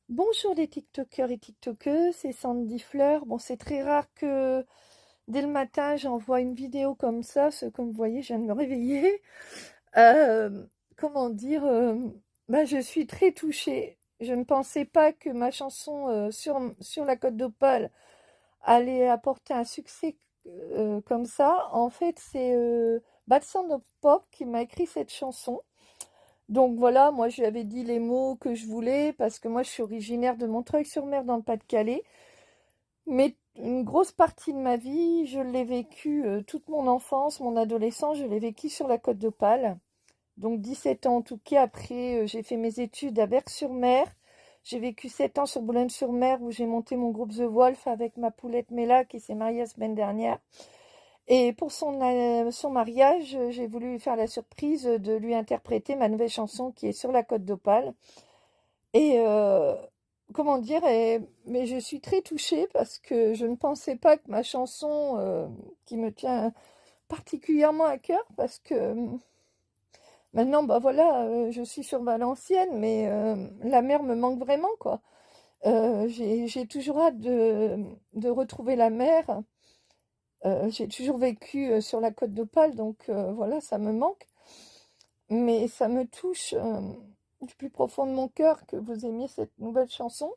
Bonjour les TikTokers et TikTokeuses, c'est Sandy Fleur. Bon, c'est très rare que dès le matin j'envoie une vidéo comme ça, parce que comme vous voyez, je viens de me réveiller. Euh, comment dire, je suis très touchée. Je ne pensais pas que ma chanson sur la Côte d'Opale allait apporter un succès comme ça. En fait, c'est Bad Sound of Pop qui m'a écrit cette chanson. Donc voilà, moi je lui avais dit les mots que je voulais parce que moi je suis originaire de Montreuil-sur-Mer dans le Pas-de-Calais. Mais une grosse partie de ma vie, je l'ai vécu, toute mon enfance, mon adolescence, je l'ai vécu sur la Côte d'Opale. Donc 17 ans en tout cas. Après, j'ai fait mes études à Berck-sur-Mer. J'ai vécu 7 ans sur Boulogne-sur-Mer où j'ai monté mon groupe The Wolf avec ma poulette Mela qui s'est mariée la semaine dernière. Et pour son mariage, j'ai voulu lui faire la surprise de lui interpréter ma nouvelle chanson qui est sur la Côte d'Opale. Et comment dire, mais je suis très touchée parce que je ne pensais pas que ma chanson, qui me tient particulièrement à cœur, parce que maintenant, bah voilà, je suis sur Valenciennes, mais la mer me manque vraiment, quoi. J'ai toujours hâte de retrouver la mer. J'ai toujours vécu sur la Côte d'Opale, donc voilà, ça me manque. Mais ça me touche du plus profond de mon cœur que vous aimiez cette nouvelle chanson.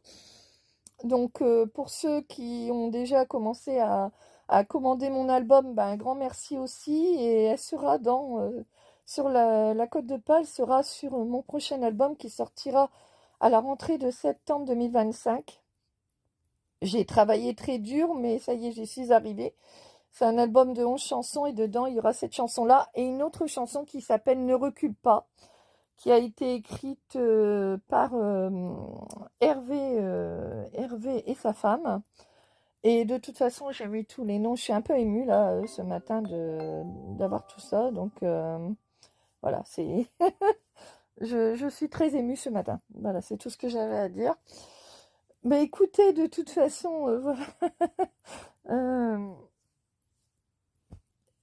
Donc pour ceux qui ont déjà commencé à commander mon album, ben, un grand merci aussi. Et elle sera sur la Côte d'Opale, sera sur mon prochain album qui sortira à la rentrée de septembre 2025. J'ai travaillé très dur, mais ça y est, j'y suis arrivée. C'est un album de 11 chansons et dedans, il y aura cette chanson-là et une autre chanson qui s'appelle Ne recule pas, qui a été écrite par Hervé et sa femme. Et de toute façon, j'ai mis tous les noms. Je suis un peu émue là ce matin d'avoir tout ça. Donc voilà, c'est je suis très émue ce matin. Voilà, c'est tout ce que j'avais à dire. Mais écoutez, de toute façon, voilà. Euh,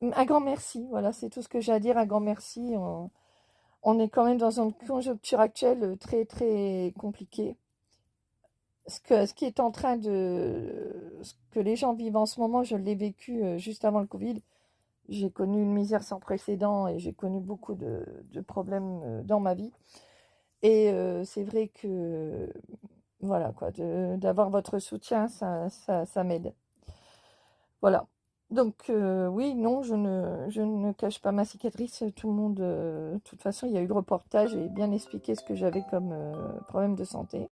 un grand merci. Voilà, c'est tout ce que j'ai à dire. Un grand merci. On est quand même dans une conjoncture actuelle très très compliquée. Ce qui est en train ce que les gens vivent en ce moment, je l'ai vécu juste avant le Covid. J'ai connu une misère sans précédent et j'ai connu beaucoup de problèmes dans ma vie. Et c'est vrai que, voilà, quoi, d'avoir votre soutien, ça m'aide. Voilà. Donc, oui, non, je ne cache pas ma cicatrice. Tout le monde, de toute façon, il y a eu le reportage et bien expliqué ce que j'avais comme problème de santé.